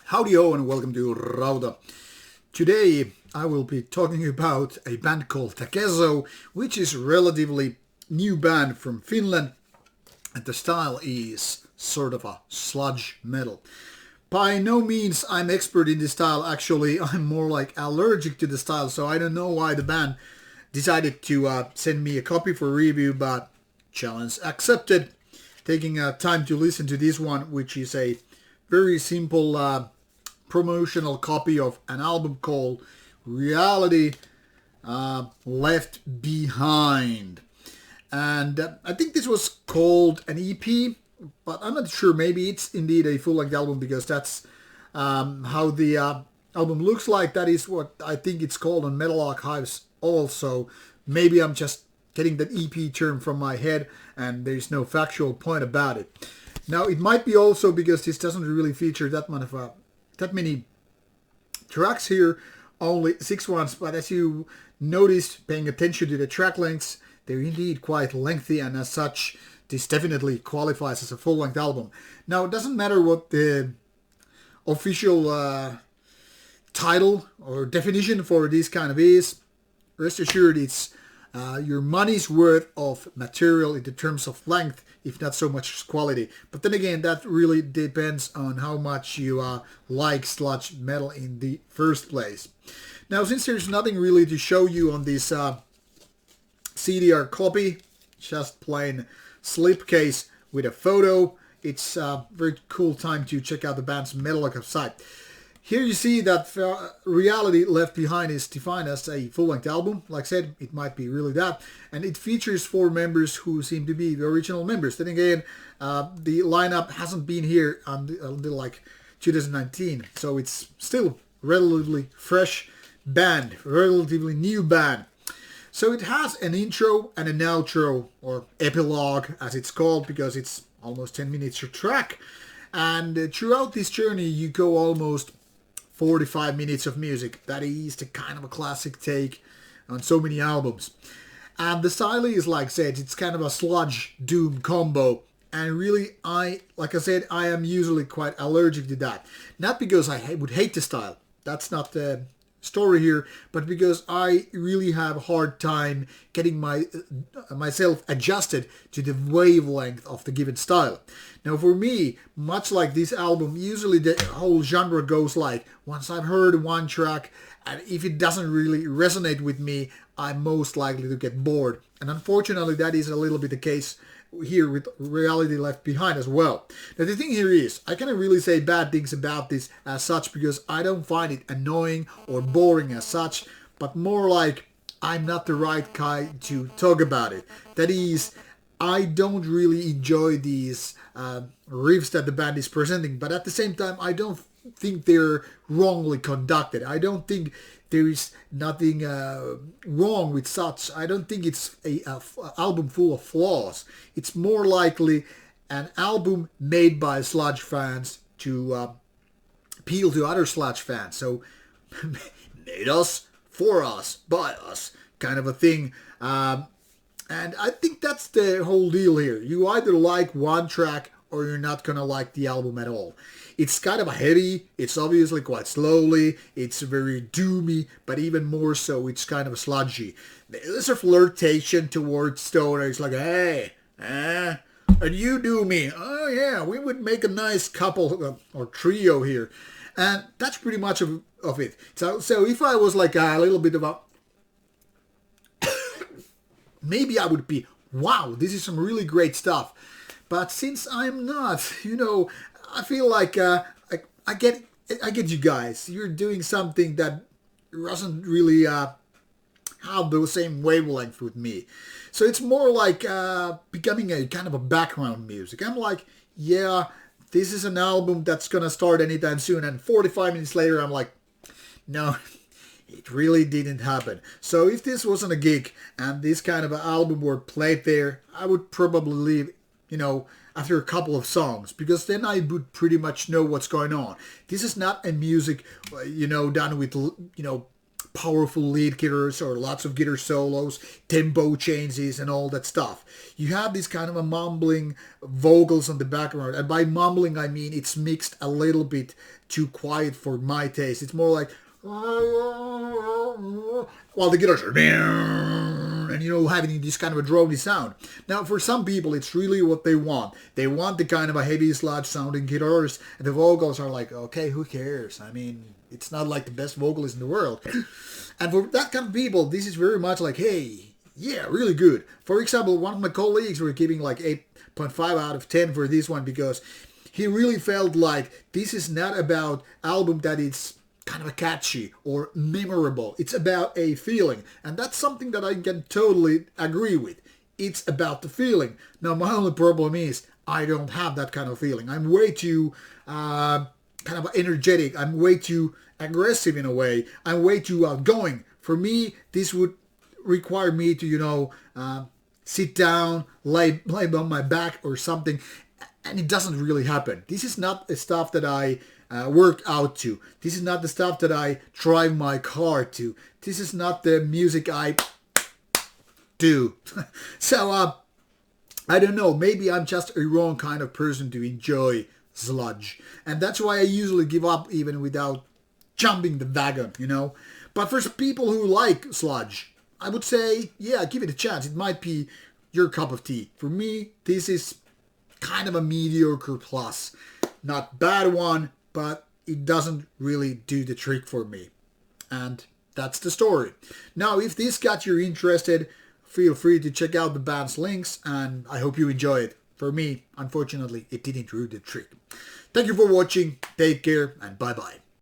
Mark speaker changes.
Speaker 1: Howdy-o and welcome to Rauta. Today I will be talking about a band called Takezo, which is a relatively new band from Finland, and the style is sort of a sludge metal. By no means I'm expert in this style, actually I'm more like allergic to the style, so I don't know why the band decided to send me a copy for review, but challenge accepted. Taking time to listen to this one, which is a very simple promotional copy of an album called Reality Left Behind. And I think this was called an EP, but I'm not sure. Maybe it's indeed a full-length album because that's how the album looks like. That is what I think it's called on Metal Archives also. Maybe I'm just getting that EP term from my head and there's no factual point about it. Now, it might be also because this doesn't really feature that many tracks here, only 6 ones, but as you noticed paying attention to the track lengths, they're indeed quite lengthy, and as such this definitely qualifies as a full-length album. Now, it doesn't matter what the official title or definition for this kind of is, rest assured it's your money's worth of material in the terms of length, if not so much quality. But then again, that really depends on how much you like sludge metal in the first place. Now, since there's nothing really to show you on this CDR copy, just plain slipcase with a photo, it's a very cool time to check out the band's Metal Archive site. Here you see that Reality Left Behind is defined as a full-length album. Like I said, it might be really that. And it features 4 members who seem to be the original members. Then again, the lineup hasn't been here until like 2019. So it's still relatively fresh band, relatively new band. So it has an intro and an outro, or epilogue as it's called, because it's almost 10 minutes per track. And throughout this journey you go almost 45 minutes of music. That is the kind of a classic take on so many albums. And the style is, like I said, it's kind of a sludge doom combo. And really, like I said, I am usually quite allergic to that. Not because I would hate the style. That's not the story here, but because I really have a hard time getting myself adjusted to the wavelength of the given style. Now for me, much like this album, usually the whole genre goes like, once I've heard one track, and if it doesn't really resonate with me, I'm most likely to get bored. And unfortunately that is a little bit the case here with Reality Left Behind as well. Now the thing here is, I cannot really say bad things about this as such because I don't find it annoying or boring as such, but more like I'm not the right guy to talk about it. That is, I don't really enjoy these riffs that the band is presenting, but at the same time I don't think they're wrongly conducted. I don't think there is nothing wrong with such. I don't think it's a album full of flaws. It's more likely an album made by sludge fans to appeal to other sludge fans. So made us, for us, by us, kind of a thing. And I think that's the whole deal here. You either like one track or you're not gonna like the album at all. It's kind of a heavy, it's obviously quite slowly, it's very doomy, but even more so, it's kind of sludgy. There's a flirtation towards Stoner. It's like, hey, and you do me. Oh yeah, we would make a nice couple or trio here. And that's pretty much of it. So if I was like a little bit of a... maybe I would be, wow, this is some really great stuff. But since I'm not, I feel like I get you guys. You're doing something that doesn't really have the same wavelength with me. So it's more like becoming a kind of a background music. I'm like, yeah, this is an album that's gonna start anytime soon. And 45 minutes later, I'm like, no, it really didn't happen. So if this wasn't a gig and this kind of an album were played there, I would probably leave, after a couple of songs, because then I would pretty much know what's going on. This is not a music, done with, powerful lead guitars or lots of guitar solos, tempo changes and all that stuff. You have this kind of a mumbling vocals on the background, and by mumbling I mean it's mixed a little bit too quiet for my taste. It's more like while the guitars are and having this kind of a drony sound. Now for some people it's really what they want. They want the kind of a heavy sludge sounding guitars, and the vocals are like, okay, who cares? I mean, it's not like the best vocalist in the world. And for that kind of people, this is very much like, hey, yeah, really good. For example, one of my colleagues were giving like 8.5 out of 10 for this one because he really felt like this is not about album that it's kind of a catchy or memorable. It's about a feeling. And that's something that I can totally agree with. It's about the feeling. Now, my only problem is I don't have that kind of feeling. I'm way too kind of energetic. I'm way too aggressive in a way. I'm way too outgoing. For me, this would require me to, sit down, lay on my back or something. And it doesn't really happen. This is not the stuff that I work out to. This is not the stuff that I drive my car to. This is not the music I do. So, I don't know. Maybe I'm just a wrong kind of person to enjoy sludge. And that's why I usually give up even without jumping the wagon, But for people who like sludge, I would say, yeah, give it a chance. It might be your cup of tea. For me, this is kind of a mediocre plus. Not bad one, but it doesn't really do the trick for me. And that's the story. Now, if this got you interested, feel free to check out the band's links, and I hope you enjoy it. For me, unfortunately, it didn't do the trick. Thank you for watching. Take care, and bye-bye.